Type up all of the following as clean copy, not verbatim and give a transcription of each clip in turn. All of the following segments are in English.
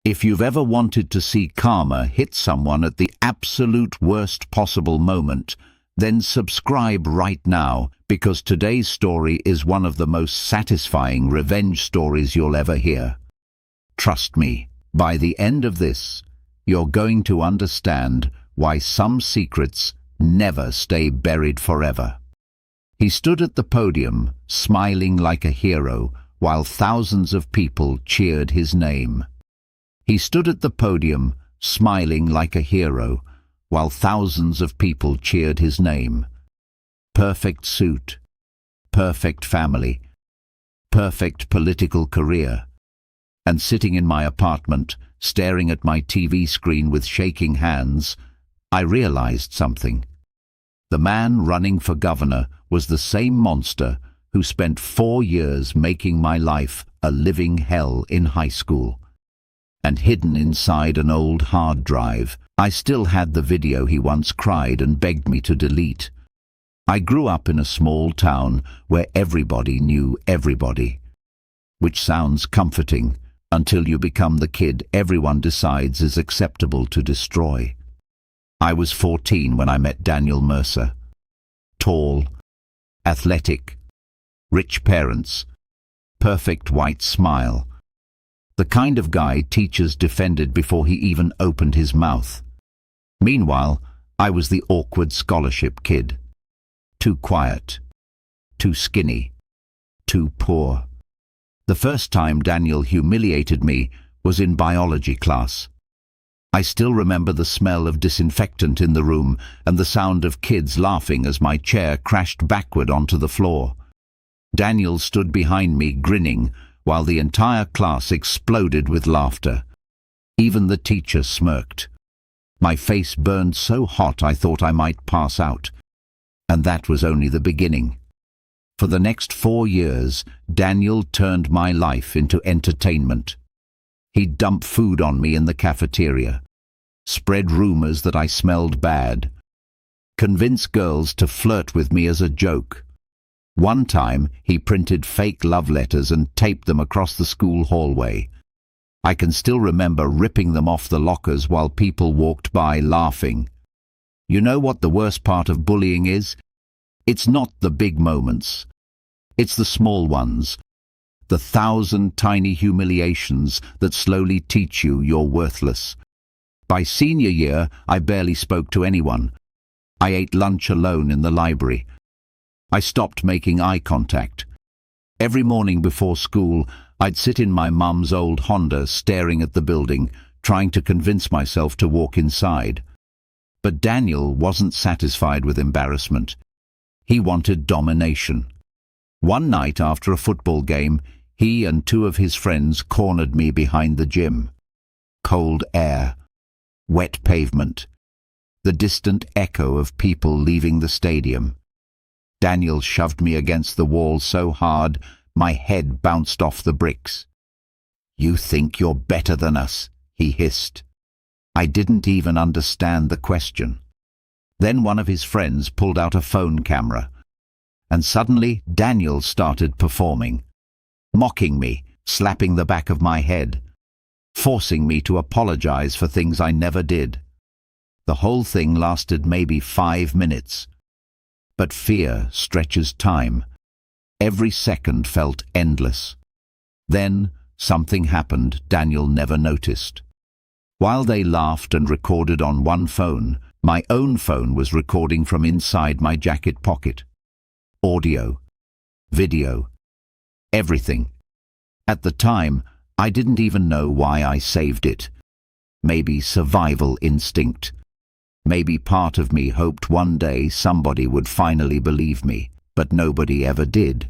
If you've ever wanted to see karma hit someone at the absolute worst possible moment, then subscribe right now, because today's story is one of the most satisfying revenge stories you'll ever hear. Trust me, by the end of this, you're going to understand why some secrets never stay buried forever. He stood at the podium, smiling like a hero, while thousands of people cheered his name. He stood at the podium, smiling like a hero, while thousands of people cheered his name. Perfect suit, perfect family, perfect political career. And sitting in my apartment, staring at my TV screen with shaking hands, I realized something. The man running for governor was the same monster who spent 4 years making my life a living hell in high school. And hidden inside an old hard drive, I still had the video he once cried and begged me to delete. I grew up in a small town where everybody knew everybody, which sounds comforting until you become the kid everyone decides is acceptable to destroy. I was 14 when I met Daniel Mercer. Tall, athletic, rich parents, perfect white smile. The kind of guy teachers defended before he even opened his mouth. Meanwhile, I was the awkward scholarship kid. Too quiet, too skinny, too poor. The first time Daniel humiliated me was in biology class. I still remember the smell of disinfectant in the room and the sound of kids laughing as my chair crashed backward onto the floor. Daniel stood behind me grinning, while the entire class exploded with laughter. Even the teacher smirked. My face burned so hot I thought I might pass out. And that was only the beginning. For the next 4 years, Daniel turned my life into entertainment. He'd dump food on me in the cafeteria, spread rumors that I smelled bad, convince girls to flirt with me as a joke. One time, he printed fake love letters and taped them across the school hallway. I can still remember ripping them off the lockers while people walked by laughing. You know what the worst part of bullying is? It's not the big moments. It's the small ones. The 1,000 tiny humiliations that slowly teach you you're worthless. By senior year, I barely spoke to anyone. I ate lunch alone in the library. I stopped making eye contact. Every morning before school, I'd sit in my mum's old Honda staring at the building, trying to convince myself to walk inside. But Daniel wasn't satisfied with embarrassment. He wanted domination. One night after a football game, he and 2 of his friends cornered me behind the gym. Cold air, wet pavement, the distant echo of people leaving the stadium. Daniel shoved me against the wall so hard, my head bounced off the bricks. "You think you're better than us," he hissed. I didn't even understand the question. Then one of his friends pulled out a phone camera, and suddenly Daniel started performing, mocking me, slapping the back of my head, forcing me to apologize for things I never did. The whole thing lasted maybe 5 minutes. But fear stretches time. Every second felt endless. Then something happened Daniel never noticed. While they laughed and recorded on one phone, my own phone was recording from inside my jacket pocket. Audio, video, everything. At the time, I didn't even know why I saved it. Maybe survival instinct. Maybe part of me hoped one day somebody would finally believe me, but nobody ever did.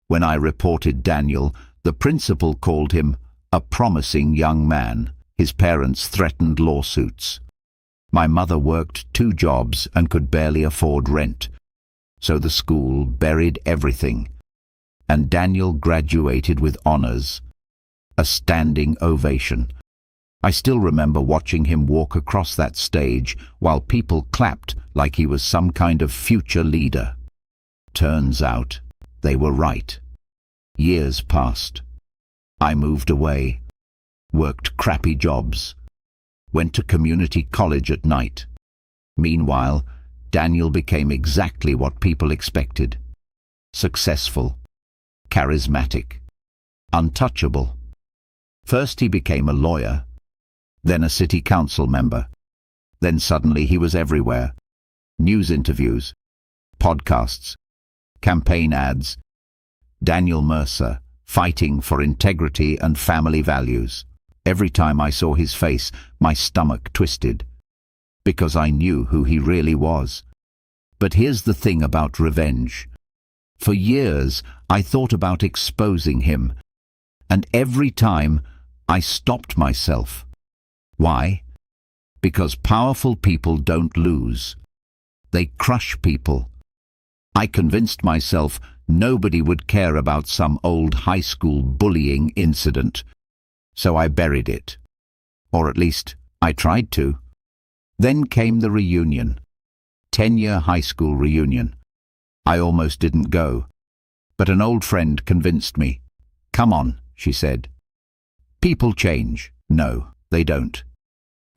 When I reported Daniel, the principal called him a promising young man. His parents threatened lawsuits. My mother worked 2 jobs and could barely afford rent, so the school buried everything. And Daniel graduated with honors, a standing ovation. I still remember watching him walk across that stage while people clapped like he was some kind of future leader. Turns out they were right. Years passed. I moved away. worked crappy jobs, went to community college at night. Meanwhile, Daniel became exactly what people expected: successful, charismatic, untouchable. First he became a lawyer, then a city council member. Then suddenly he was everywhere. News interviews, podcasts, campaign ads. Daniel Mercer, fighting for integrity and family values. Every time I saw his face, my stomach twisted, because I knew who he really was. But here's the thing about revenge. For years, I thought about exposing him, and every time I stopped myself. Why? Because powerful people don't lose. They crush people. I convinced myself nobody would care about some old high school bullying incident, so I buried it. Or at least, I tried to. Then came the reunion. 10-year high school reunion. I almost didn't go, but an old friend convinced me. "Come on," she said. "People change." No, they don't.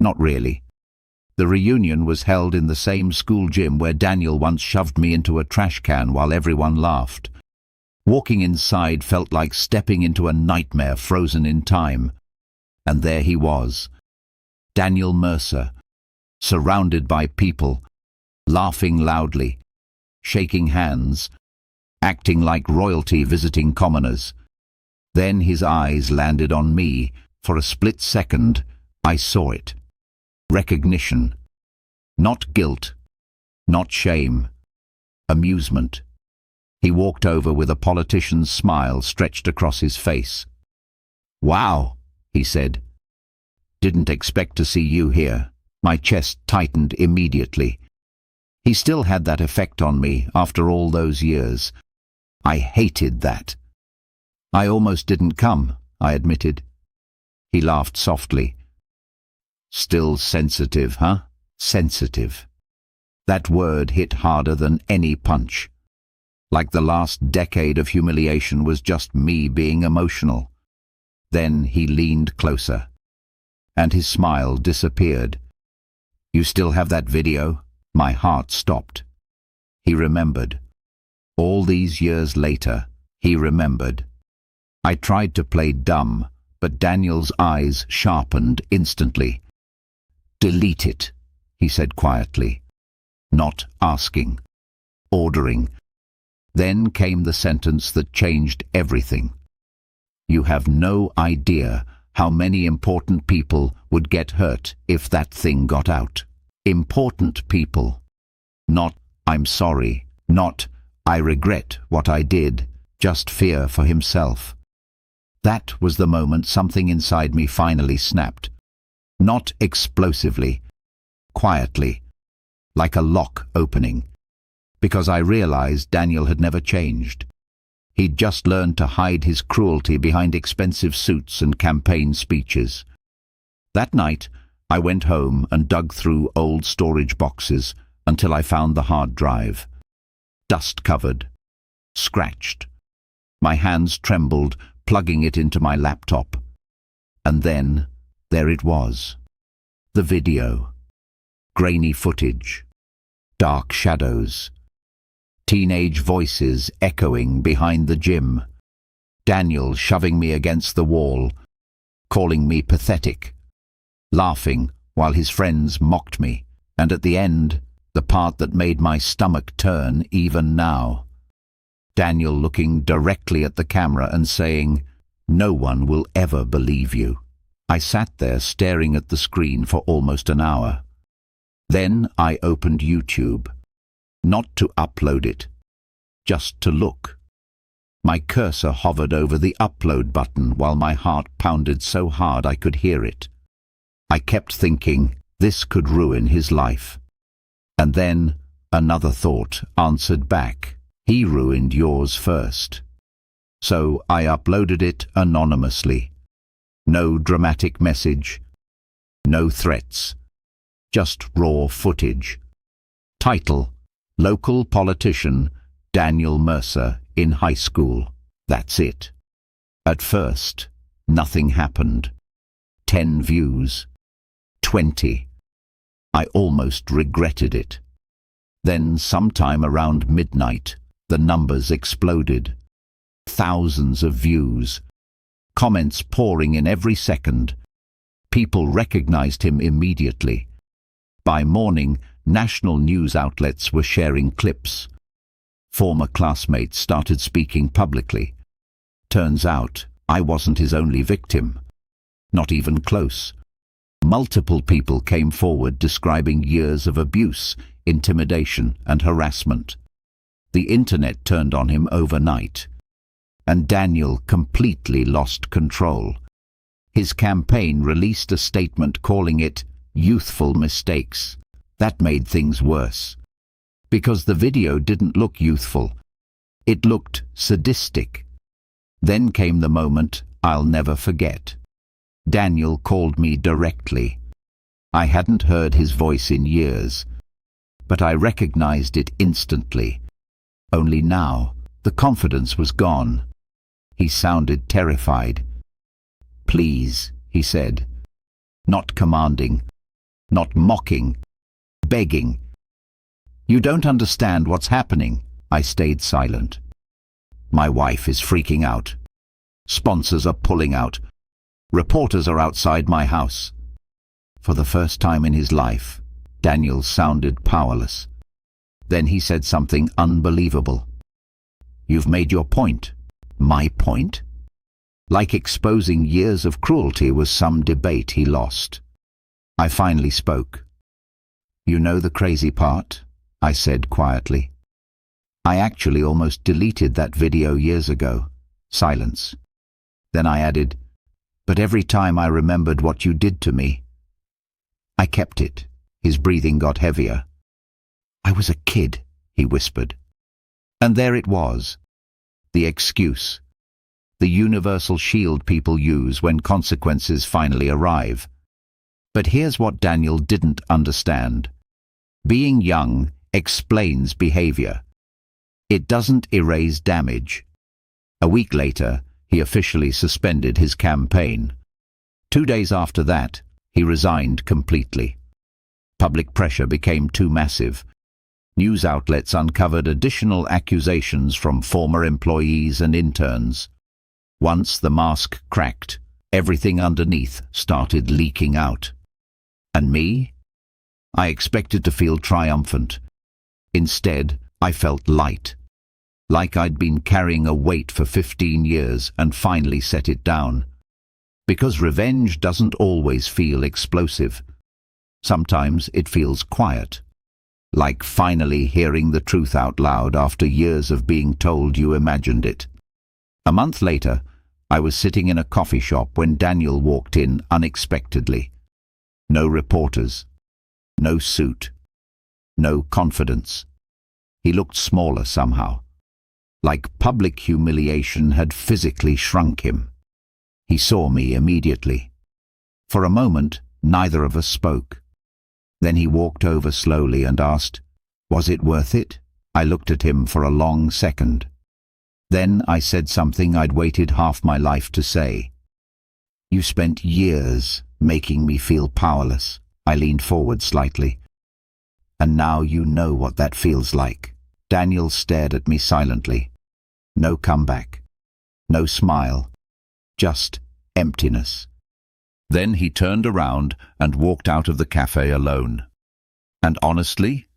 Not really. The reunion was held in the same school gym where Daniel once shoved me into a trash can while everyone laughed. Walking inside felt like stepping into a nightmare frozen in time. And there he was, Daniel Mercer, surrounded by people, laughing loudly, shaking hands, acting like royalty visiting commoners. Then his eyes landed on me. For a split second, I saw it. Recognition. Not guilt. Not shame. Amusement. He walked over with a politician's smile stretched across his face. "Wow," he said. "Didn't expect to see you here." My chest tightened immediately. He still had that effect on me after all those years. I hated that. "I almost didn't come," I admitted. He laughed softly. "Still sensitive, huh? Sensitive." That word hit harder than any punch. Like the last decade of humiliation was just me being emotional. Then he leaned closer, and his smile disappeared. "You still have that video?" My heart stopped. He remembered. All these years later, he remembered. I tried to play dumb, but Daniel's eyes sharpened instantly. "Delete it," he said quietly, not asking, ordering. Then came the sentence that changed everything. "You have no idea how many important people would get hurt if that thing got out." Important people. Not, "I'm sorry," not, "I regret what I did," just fear for himself. That was the moment something inside me finally snapped. Not explosively, quietly, like a lock opening. Because I realized Daniel had never changed. He'd just learned to hide his cruelty behind expensive suits and campaign speeches. That night, I went home and dug through old storage boxes until I found the hard drive. Dust-covered, scratched. My hands trembled, plugging it into my laptop. And then, there it was. The video. Grainy footage. Dark shadows. Teenage voices echoing behind the gym. Daniel shoving me against the wall, calling me pathetic, laughing while his friends mocked me, and at the end, the part that made my stomach turn even now. Daniel looking directly at the camera and saying, "No one will ever believe you." I sat there staring at the screen for almost an hour. Then I opened YouTube. Not to upload it, just to look. My cursor hovered over the upload button while my heart pounded so hard I could hear it. I kept thinking, this could ruin his life. And then another thought answered back, he ruined yours first. So I uploaded it anonymously. No dramatic message, no threats, just raw footage. Title: Local politician Daniel Mercer in high school. That's it. At first, nothing happened. 10 views. 20. I almost regretted it. Then, sometime around midnight, the numbers exploded. Thousands of views. Comments pouring in every second. People recognized him immediately. By morning, national news outlets were sharing clips. Former classmates started speaking publicly. Turns out, I wasn't his only victim. Not even close. Multiple people came forward describing years of abuse, intimidation, and harassment. The internet turned on him overnight. And Daniel completely lost control. His campaign released a statement calling it youthful mistakes. That made things worse. Because the video didn't look youthful. It looked sadistic. Then came the moment I'll never forget. Daniel called me directly. I hadn't heard his voice in years, but I recognized it instantly. Only now, the confidence was gone. He sounded terrified. "Please," he said. Not commanding, not mocking, begging. "You don't understand what's happening." I stayed silent. "My wife is freaking out. Sponsors are pulling out. Reporters are outside my house." For the first time in his life, Daniel sounded powerless. Then he said something unbelievable. "You've made your point." My point? Like exposing years of cruelty was some debate he lost. I finally spoke. "You know the crazy part?" I said quietly. "I actually almost deleted that video years ago." Silence. Then I added, "But every time I remembered what you did to me." I kept it. His breathing got heavier. "I was a kid," he whispered. And there it was. The excuse. The universal shield people use when consequences finally arrive. But here's what Daniel didn't understand. Being young explains behavior. It doesn't erase damage. A week later, he officially suspended his campaign. 2 days after that, he resigned completely. Public pressure became too massive. News outlets uncovered additional accusations from former employees and interns. Once the mask cracked, everything underneath started leaking out. And me? I expected to feel triumphant. Instead, I felt light. Like I'd been carrying a weight for 15 years and finally set it down. Because revenge doesn't always feel explosive. Sometimes it feels quiet. Like finally hearing the truth out loud after years of being told you imagined it. A month later, I was sitting in a coffee shop when Daniel walked in unexpectedly. No reporters, no suit, no confidence. He looked smaller somehow, like public humiliation had physically shrunk him. He saw me immediately. For a moment, neither of us spoke. Then he walked over slowly and asked, "Was it worth it?" I looked at him for a long second. Then I said something I'd waited half my life to say. "You spent years making me feel powerless." I leaned forward slightly. "And now you know what that feels like." Daniel stared at me silently. No comeback. No smile. Just emptiness. Then he turned around and walked out of the cafe alone. And honestly,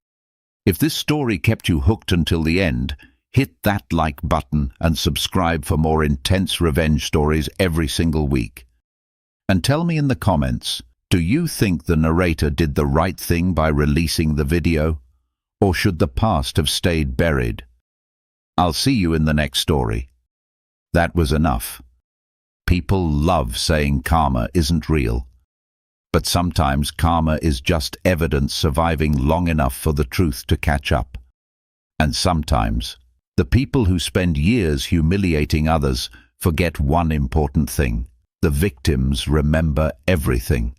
if this story kept you hooked until the end, hit that like button and subscribe for more intense revenge stories every single week. And tell me in the comments, do you think the narrator did the right thing by releasing the video? Or should the past have stayed buried? I'll see you in the next story. That was enough. People love saying karma isn't real. But sometimes karma is just evidence surviving long enough for the truth to catch up. And sometimes, the people who spend years humiliating others forget one important thing. The victims remember everything.